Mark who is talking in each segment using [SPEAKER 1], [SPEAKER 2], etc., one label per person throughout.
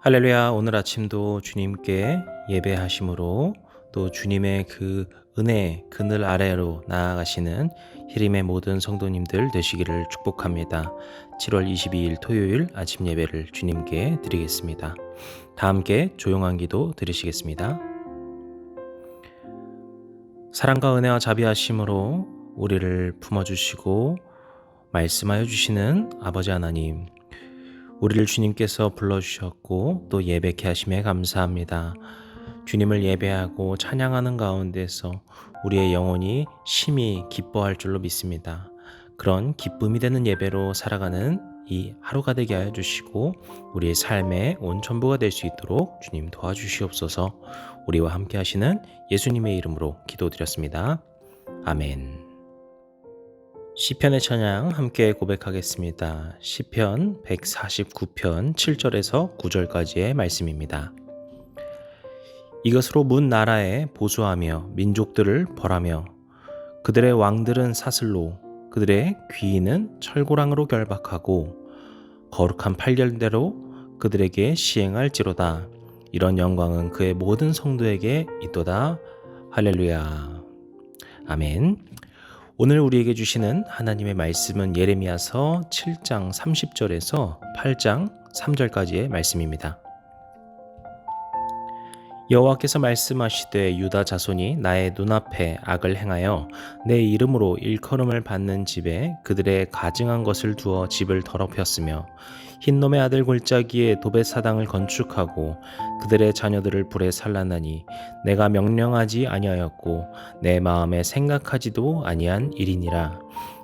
[SPEAKER 1] 할렐루야. 오늘 아침도 주님께 예배하심으로 또 주님의 그 은혜 그늘 아래로 나아가시는 히림의 모든 성도님들 되시기를 축복합니다. 7월 22일 토요일 아침 예배를 주님께 드리겠습니다. 다 함께 조용한 기도 드리시겠습니다. 사랑과 은혜와 자비하심으로 우리를 품어주시고 말씀하여 주시는 아버지 하나님, 우리를 주님께서 불러주셨고 또 예배케 하심에 감사합니다. 주님을 예배하고 찬양하는 가운데서 우리의 영혼이 심히 기뻐할 줄로 믿습니다. 그런 기쁨이 되는 예배로 살아가는 이 하루가 되게 하여 주시고 우리의 삶의 온 전부가 될 수 있도록 주님 도와주시옵소서. 우리와 함께 하시는 예수님의 이름으로 기도드렸습니다. 아멘. 시편의 찬양 함께 고백하겠습니다. 시편 149편 7절에서 9절까지의 말씀입니다. 이것으로 문 나라에 보수하며 민족들을 벌하며 그들의 왕들은 사슬로 그들의 귀인은 철고랑으로 결박하고 거룩한 판결대로 그들에게 시행할지로다. 이런 영광은 그의 모든 성도에게 있도다. 할렐루야. 아멘. 오늘 우리에게 주시는 하나님의 말씀은 예레미야서 7장 30절에서 8장 3절까지의 말씀입니다. 여호와께서 말씀하시되 유다 자손이 나의 눈앞에 악을 행하여 내 이름으로 일컬음을 받는 집에 그들의 가증한 것을 두어 집을 더럽혔으며 흰놈의 아들 골짜기에 도벳 사당을 건축하고 그들의 자녀들을 불에 살라나니 내가 명령하지 아니하였고 내 마음에 생각하지도 아니한 일이니라.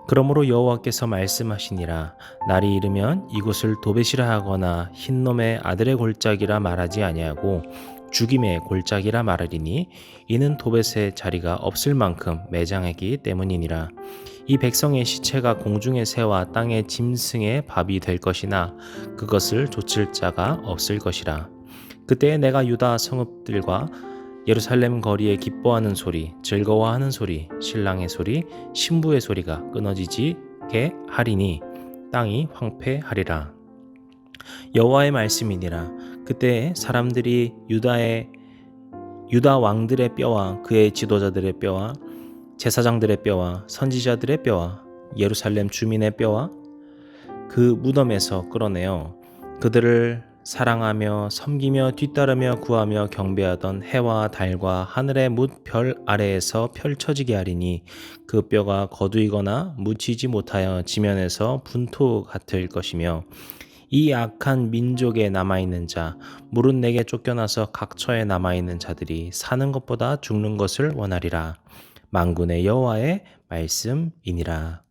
[SPEAKER 1] 그러므로 여호와께서 말씀하시니라. 날이 이르면 이곳을 도벳이라 하거나 흰놈의 아들의 골짜기라 말하지 아니하고 죽임의 골짜기라 말하리니 이는 도벳의 자리가 없을 만큼 매장하기 때문이니라. 이 백성의 시체가 공중의 새와 땅의 짐승의 밥이 될 것이나 그것을 좇을 자가 없을 것이라. 그때에 내가 유다 성읍들과 예루살렘 거리에 기뻐하는 소리, 즐거워하는 소리, 신랑의 소리, 신부의 소리가 끊어지게 하리니 땅이 황폐하리라. 여호와의 말씀이니라. 그때 사람들이 유다 왕들의 뼈와 그의 지도자들의 뼈와 제사장들의 뼈와 선지자들의 뼈와 예루살렘 주민의 뼈와 그 무덤에서 끌어내어 그들을 사랑하며 섬기며 뒤따르며 구하며 경배하던 해와 달과 하늘의 뭇 별 아래에서 펼쳐지게 하리니 그 뼈가 거두이거나 묻히지 못하여 지면에서 분토 같을 것이며 이 악한 민족에 남아있는 자, 물은 내게 쫓겨나서 각처에 남아있는 자들이 사는 것보다 죽는 것을 원하리라. 만군의 여호와의 말씀이니라.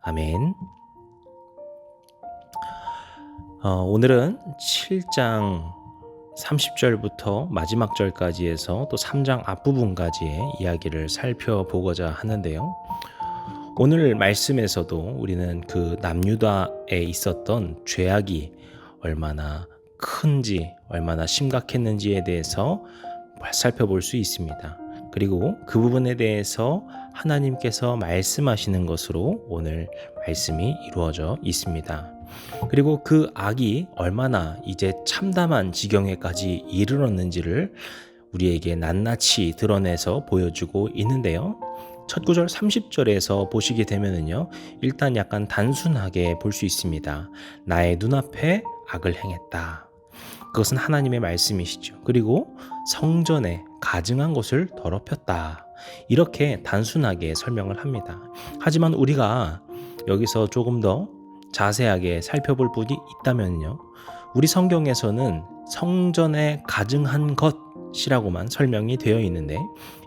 [SPEAKER 1] 아멘. 오늘은 7장 30절부터 마지막 절까지 해서 또 3장 앞부분까지의 이야기를 살펴보고자 하는데요. 오늘 말씀에서도 우리는 그 남유다에 있었던 죄악이 얼마나 큰지, 얼마나 심각했는지에 대해서 살펴볼 수 있습니다. 그리고 그 부분에 대해서 하나님께서 말씀하시는 것으로 오늘 말씀이 이루어져 있습니다. 그리고 그 악이 얼마나 이제 참담한 지경에까지 이르렀는지를 우리에게 낱낱이 드러내서 보여주고 있는데요. 첫 구절 30절에서 보시게 되면은요, 일단 약간 단순하게 볼 수 있습니다. 나의 눈앞에 악을 행했다. 그것은 하나님의 말씀이시죠. 그리고 성전에 가증한 곳을 더럽혔다. 이렇게 단순하게 설명을 합니다. 하지만 우리가 여기서 조금 더 자세하게 살펴볼 부분이 있다면요, 우리 성경에서는 성전에 가증한 것이라고만 설명이 되어 있는데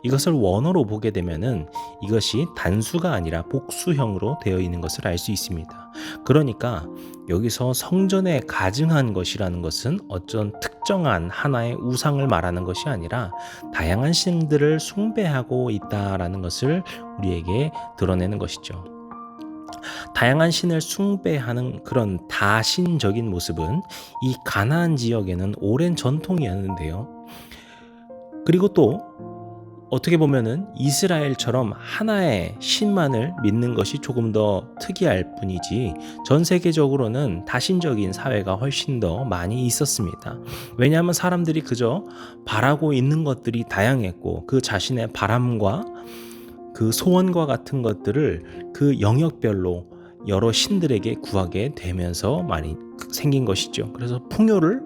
[SPEAKER 1] 이것을 원어로 보게 되면은 이것이 단수가 아니라 복수형으로 되어 있는 것을 알 수 있습니다. 그러니까 여기서 성전에 가증한 것이라는 것은 어떤 특정한 하나의 우상을 말하는 것이 아니라 다양한 신들을 숭배하고 있다라는 것을 우리에게 드러내는 것이죠. 다양한 신을 숭배하는 그런 다신적인 모습은 이 가나안 지역에는 오랜 전통이었는데요. 그리고 또 어떻게 보면은 이스라엘처럼 하나의 신만을 믿는 것이 조금 더 특이할 뿐이지 전 세계적으로는 다신적인 사회가 훨씬 더 많이 있었습니다. 왜냐하면 사람들이 그저 바라고 있는 것들이 다양했고 그 자신의 바람과 그 소원과 같은 것들을 그 영역별로 여러 신들에게 구하게 되면서 많이 생긴 것이죠. 그래서 풍요를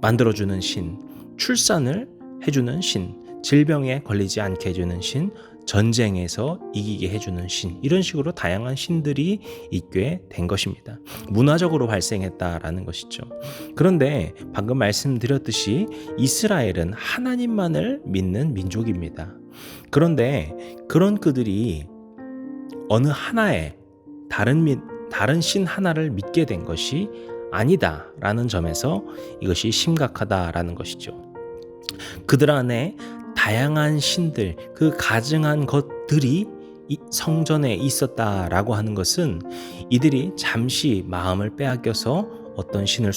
[SPEAKER 1] 만들어주는 신, 출산을 해주는 신, 질병에 걸리지 않게 해주는 신, 전쟁에서 이기게 해주는 신, 이런 식으로 다양한 신들이 있게 된 것입니다. 문화적으로 발생했다라는 것이죠. 그런데 방금 말씀드렸듯이 이스라엘은 하나님만을 믿는 민족입니다. 그런데 그런 그들이 어느 하나의 다른 신 하나를 믿게 된 것이 아니다라는 점에서 이것이 심각하다라는 것이죠. 그들 안에 다양한 신들, 그 가증한 것들이 성전에 있었다라고 하는 것은 이들이 잠시 마음을 빼앗겨서 어떤 신을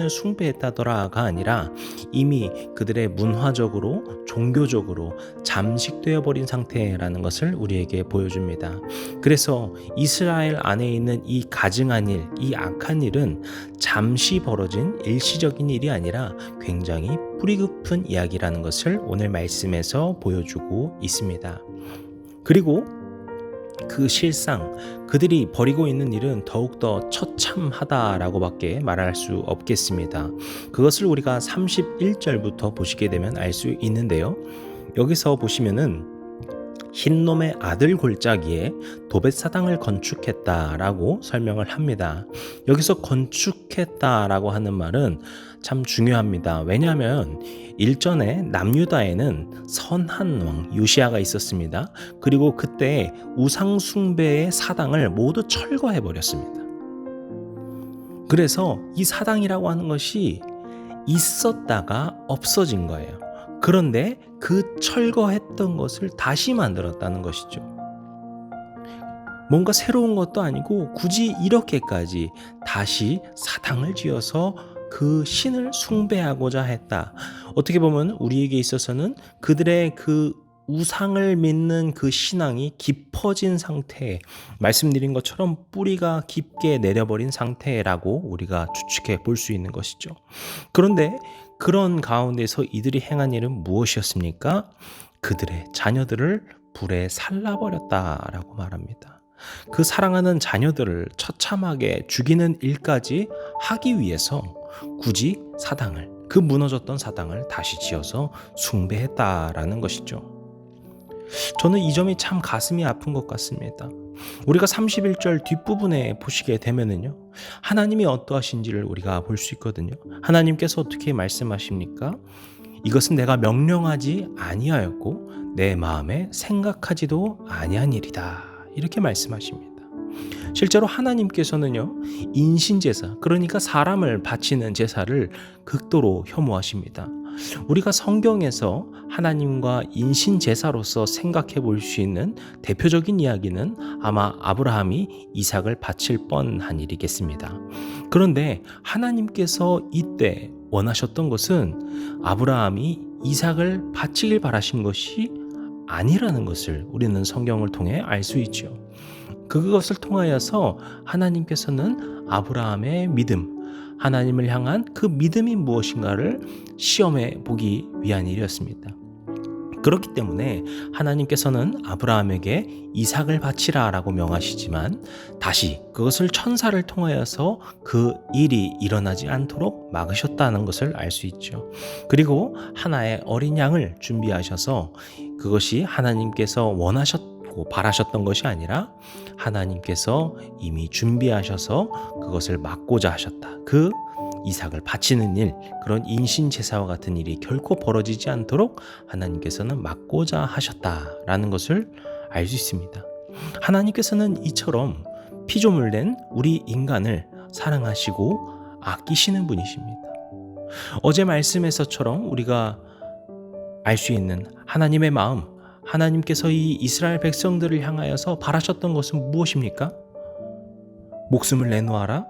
[SPEAKER 1] 숭배했다더라가 아니라 이미 그들의 문화적으로 종교적으로 잠식되어 버린 상태라는 것을 우리에게 보여줍니다. 그래서 이스라엘 안에 있는 이 가증한 일, 이 악한 일은 잠시 벌어진 일시적인 일이 아니라 굉장히 뿌리 깊은 이야기라는 것을 오늘 말씀에서 보여주고 있습니다. 그리고 그 실상 그들이 벌이고 있는 일은 더욱더 처참하다라고 밖에 말할 수 없겠습니다. 그것을 우리가 31절부터 보시게 되면 알 수 있는데요. 여기서 보시면은 흰놈의 아들 골짜기에 도벳사당을 건축했다라고 설명을 합니다. 여기서 건축했다라고 하는 말은 참 중요합니다. 왜냐하면 일전에 남유다에는 선한 왕 요시야가 있었습니다. 그리고 그때 우상 숭배의 사당을 모두 철거해 버렸습니다. 그래서 이 사당이라고 하는 것이 있었다가 없어진 거예요. 그런데 그 철거했던 것을 다시 만들었다는 것이죠. 뭔가 새로운 것도 아니고 굳이 이렇게까지 다시 사당을 지어서 그 신을 숭배하고자 했다. 어떻게 보면 우리에게 있어서는 그들의 그 우상을 믿는 그 신앙이 깊어진 상태, 말씀드린 것처럼 뿌리가 깊게 내려버린 상태라고 우리가 추측해 볼 수 있는 것이죠. 그런데 그런 가운데서 이들이 행한 일은 무엇이었습니까? 그들의 자녀들을 불에 살라버렸다라고 말합니다. 그 사랑하는 자녀들을 처참하게 죽이는 일까지 하기 위해서 굳이 그 무너졌던 사당을 다시 지어서 숭배했다라는 것이죠. 저는 이 점이 참 가슴이 아픈 것 같습니다. 우리가 31절 뒷부분에 보시게 되면은요, 하나님이 어떠하신지를 우리가 볼 수 있거든요. 하나님께서 어떻게 말씀하십니까? 이것은 내가 명령하지 아니하였고 내 마음에 생각하지도 아니한 일이다. 이렇게 말씀하십니다. 실제로 하나님께서는요, 인신제사, 그러니까 사람을 바치는 제사를 극도로 혐오하십니다. 우리가 성경에서 하나님과 인신제사로서 생각해 볼 수 있는 대표적인 이야기는 아마 아브라함이 이삭을 바칠 뻔한 일이겠습니다. 그런데 하나님께서 이때 원하셨던 것은 아브라함이 이삭을 바치길 바라신 것이 아니라는 것을 우리는 성경을 통해 알 수 있죠. 그것을 통하여서 하나님께서는 아브라함의 믿음, 하나님을 향한 그 믿음이 무엇인가를 시험해 보기 위한 일이었습니다. 그렇기 때문에 하나님께서는 아브라함에게 이삭을 바치라라고 명하시지만 다시 그것을 천사를 통하여서 그 일이 일어나지 않도록 막으셨다는 것을 알 수 있죠. 그리고 하나의 어린 양을 준비하셔서 그것이 하나님께서 원하셨고 바라셨던 것이 아니라 하나님께서 이미 준비하셔서 그것을 막고자 하셨다. 그 이삭을 바치는 일, 그런 인신제사와 같은 일이 결코 벌어지지 않도록 하나님께서는 막고자 하셨다라는 것을 알 수 있습니다. 하나님께서는 이처럼 피조물 된 우리 인간을 사랑하시고 아끼시는 분이십니다. 어제 말씀에서처럼 우리가 알 수 있는 하나님의 마음, 하나님께서 이 이스라엘 백성들을 향하여서 바라셨던 것은 무엇입니까? 목숨을 내놓아라?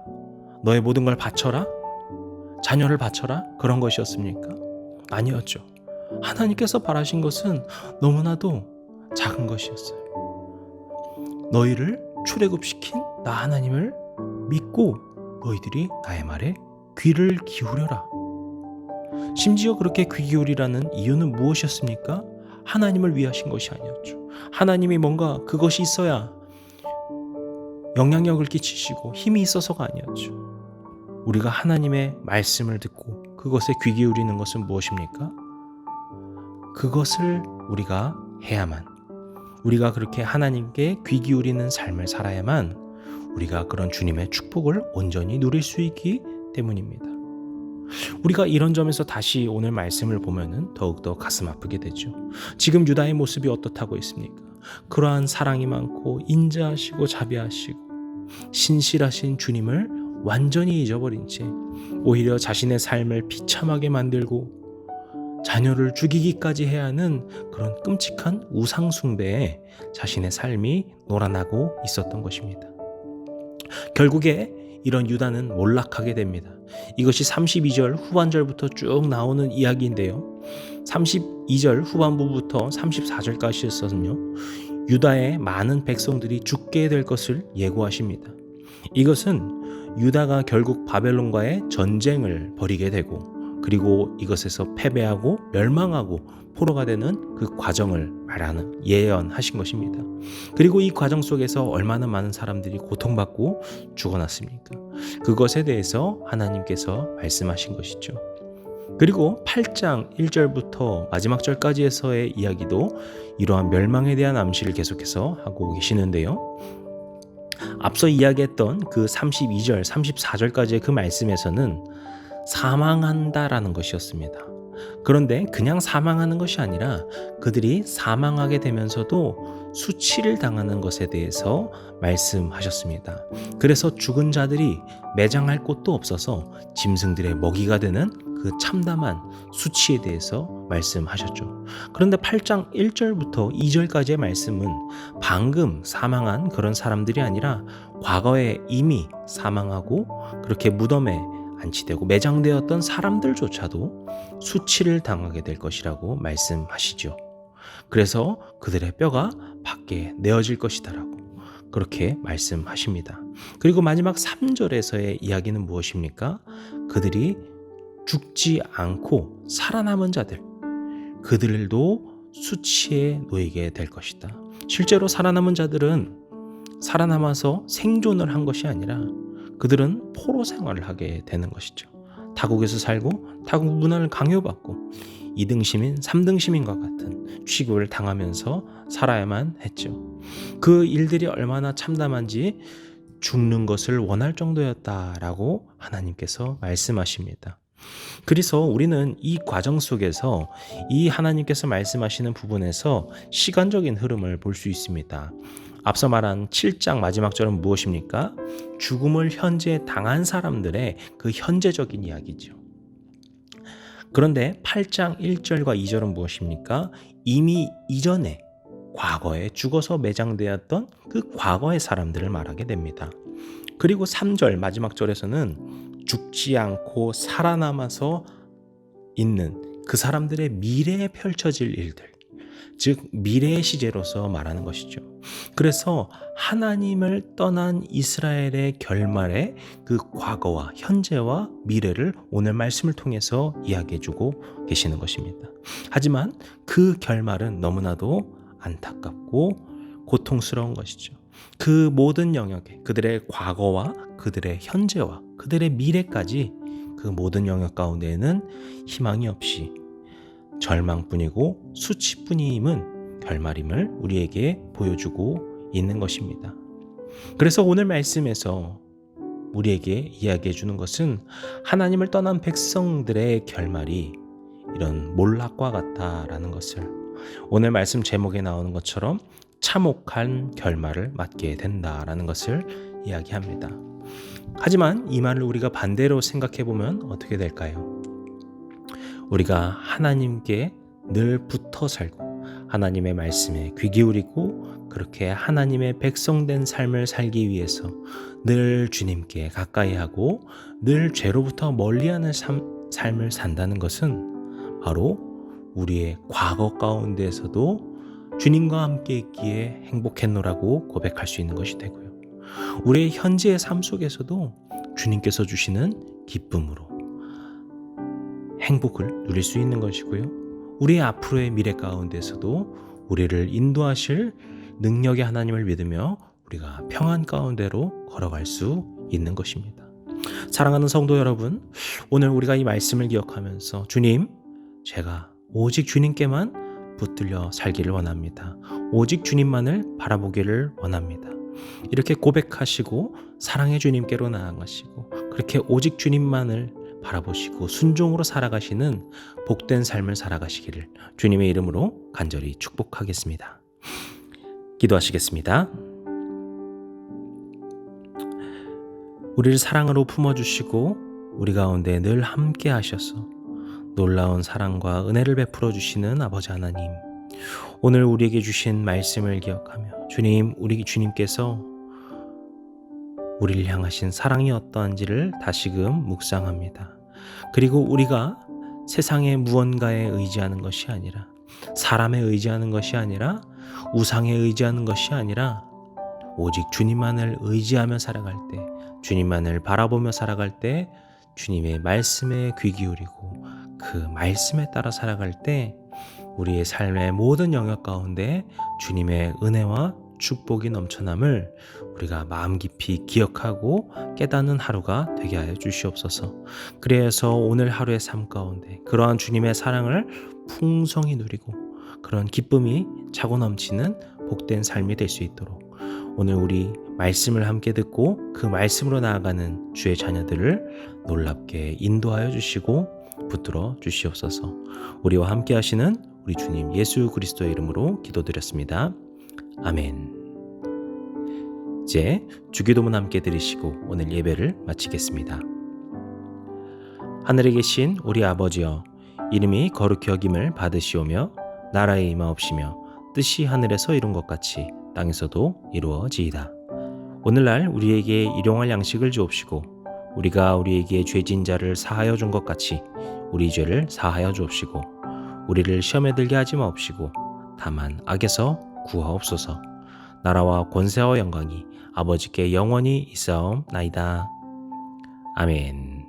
[SPEAKER 1] 너의 모든 걸 바쳐라? 자녀를 바쳐라? 그런 것이었습니까? 아니었죠. 하나님께서 바라신 것은 너무나도 작은 것이었어요. 너희를 출애굽시킨 나 하나님을 믿고 너희들이 나의 말에 귀를 기울여라. 심지어 그렇게 귀 기울이라는 이유는 무엇이었습니까? 하나님을 위하신 것이 아니었죠. 하나님이 뭔가 그것이 있어야 영향력을 끼치시고 힘이 있어서가 아니었죠. 우리가 하나님의 말씀을 듣고 그것에 귀 기울이는 것은 무엇입니까? 그것을 우리가 해야만, 우리가 그렇게 하나님께 귀 기울이는 삶을 살아야만 우리가 그런 주님의 축복을 온전히 누릴 수 있기 때문입니다. 우리가 이런 점에서 다시 오늘 말씀을 보면은 더욱더 가슴 아프게 되죠. 지금 유다의 모습이 어떻다고 있습니까? 그러한 사랑이 많고 인자하시고 자비하시고 신실하신 주님을 완전히 잊어버린 채 오히려 자신의 삶을 비참하게 만들고 자녀를 죽이기까지 해야 하는 그런 끔찍한 우상 숭배에 자신의 삶이 놀아나고 있었던 것입니다. 결국에 이런 유다는 몰락하게 됩니다. 이것이 32절 후반절부터 쭉 나오는 이야기인데요. 32절 후반부부터 34절까지에서는요, 유다의 많은 백성들이 죽게 될 것을 예고하십니다. 이것은 유다가 결국 바벨론과의 전쟁을 벌이게 되고 그리고 이것에서 패배하고 멸망하고 포로가 되는 그 과정을 말하는 예언하신 것입니다. 그리고 이 과정 속에서 얼마나 많은 사람들이 고통받고 죽어났습니까? 그것에 대해서 하나님께서 말씀하신 것이죠. 그리고 8장 1절부터 마지막 절까지에서의 이야기도 이러한 멸망에 대한 암시를 계속해서 하고 계시는데요. 앞서 이야기했던 그 32절, 34절까지의 그 말씀에서는 사망한다라는 것이었습니다. 그런데 그냥 사망하는 것이 아니라 그들이 사망하게 되면서도 수치를 당하는 것에 대해서 말씀하셨습니다. 그래서 죽은 자들이 매장할 곳도 없어서 짐승들의 먹이가 되는 그 참담한 수치에 대해서 말씀하셨죠. 그런데 8장 1절부터 2절까지의 말씀은 방금 사망한 그런 사람들이 아니라 과거에 이미 사망하고 그렇게 무덤에 안치되고 매장되었던 사람들조차도 수치를 당하게 될 것이라고 말씀하시죠. 그래서 그들의 뼈가 밖에 내어질 것이다라고 그렇게 말씀하십니다. 그리고 마지막 3절에서의 이야기는 무엇입니까? 그들이 죽지 않고 살아남은 자들, 그들도 수치에 놓이게 될 것이다. 실제로 살아남은 자들은 살아남아서 생존을 한 것이 아니라 그들은 포로 생활을 하게 되는 것이죠. 타국에서 살고 타국 문화를 강요받고 2등 시민, 3등 시민과 같은 취급을 당하면서 살아야만 했죠. 그 일들이 얼마나 참담한지 죽는 것을 원할 정도였다라고 하나님께서 말씀하십니다. 그래서 우리는 이 과정 속에서 이 하나님께서 말씀하시는 부분에서 시간적인 흐름을 볼 수 있습니다. 앞서 말한 7장 마지막 절은 무엇입니까? 죽음을 현재 당한 사람들의 그 현재적인 이야기죠. 그런데 8장 1절과 2절은 무엇입니까? 이미 이전에 과거에 죽어서 매장되었던 그 과거의 사람들을 말하게 됩니다. 그리고 3절 마지막 절에서는 죽지 않고 살아남아서 있는 그 사람들의 미래에 펼쳐질 일들, 즉 미래의 시제로서 말하는 것이죠. 그래서 하나님을 떠난 이스라엘의 결말의 그 과거와 현재와 미래를 오늘 말씀을 통해서 이야기해주고 계시는 것입니다. 하지만 그 결말은 너무나도 안타깝고 고통스러운 것이죠. 그 모든 영역에 그들의 과거와 그들의 현재와 그들의 미래까지 그 모든 영역 가운데에는 희망이 없이 절망뿐이고 수치뿐임은 결말임을 우리에게 보여주고 있는 것입니다. 그래서 오늘 말씀에서 우리에게 이야기해 주는 것은 하나님을 떠난 백성들의 결말이 이런 몰락과 같다라는 것을, 오늘 말씀 제목에 나오는 것처럼 참혹한 결말을 맞게 된다라는 것을 이야기합니다. 하지만 이 말을 우리가 반대로 생각해 보면 어떻게 될까요? 우리가 하나님께 늘 붙어 살고 하나님의 말씀에 귀 기울이고 그렇게 하나님의 백성된 삶을 살기 위해서 늘 주님께 가까이 하고 늘 죄로부터 멀리하는 삶을 산다는 것은 바로 우리의 과거 가운데에서도 주님과 함께 있기에 행복했노라고 고백할 수 있는 것이 되고요. 우리의 현재의 삶 속에서도 주님께서 주시는 기쁨으로 행복을 누릴 수 있는 것이고요. 우리의 앞으로의 미래 가운데서도 우리를 인도하실 능력의 하나님을 믿으며 우리가 평안 가운데로 걸어갈 수 있는 것입니다. 사랑하는 성도 여러분, 오늘 우리가 이 말씀을 기억하면서 주님, 제가 오직 주님께만 붙들려 살기를 원합니다. 오직 주님만을 바라보기를 원합니다. 이렇게 고백하시고 사랑의 주님께로 나아가시고 그렇게 오직 주님만을 바라보시고 순종으로 살아가시는 복된 삶을 살아가시기를 주님의 이름으로 간절히 축복하겠습니다. 기도하시겠습니다. 우리를 사랑으로 품어주시고 우리 가운데 늘 함께 하셔서 놀라운 사랑과 은혜를 베풀어 주시는 아버지 하나님, 오늘 우리에게 주신 말씀을 기억하며 주님, 우리 주님께서 우리를 향하신 사랑이 어떠한지를 다시금 묵상합니다. 그리고 우리가 세상의 무언가에 의지하는 것이 아니라, 사람에 의지하는 것이 아니라, 우상에 의지하는 것이 아니라 오직 주님만을 의지하며 살아갈 때, 주님만을 바라보며 살아갈 때 주님의 말씀에 귀 기울이고 그 말씀에 따라 살아갈 때 우리의 삶의 모든 영역 가운데 주님의 은혜와 축복이 넘쳐남을 우리가 마음 깊이 기억하고 깨닫는 하루가 되게 하여 주시옵소서. 그래서 오늘 하루의 삶 가운데 그러한 주님의 사랑을 풍성히 누리고 그런 기쁨이 차고 넘치는 복된 삶이 될 수 있도록 오늘 우리 말씀을 함께 듣고 그 말씀으로 나아가는 주의 자녀들을 놀랍게 인도하여 주시고 붙들어 주시옵소서. 우리와 함께 하시는 우리 주님 예수 그리스도의 이름으로 기도드렸습니다. 아멘. 이제 주기도문 함께 드리시고 오늘 예배를 마치겠습니다. 하늘에 계신 우리 아버지여, 이름이 거룩히 여김을 받으시오며 나라의 임하옵시며 뜻이 하늘에서 이룬 것 같이 땅에서도 이루어지이다. 오늘날 우리에게 일용할 양식을 주옵시고 우리가 우리에게 죄진 자를 사하여 준 것 같이 우리 죄를 사하여 주옵시고 우리를 시험에 들게 하지 마옵시고 다만 악에서 구하옵소서. 나라와 권세와 영광이 아버지께 영원히 있사옵나이다. 아멘.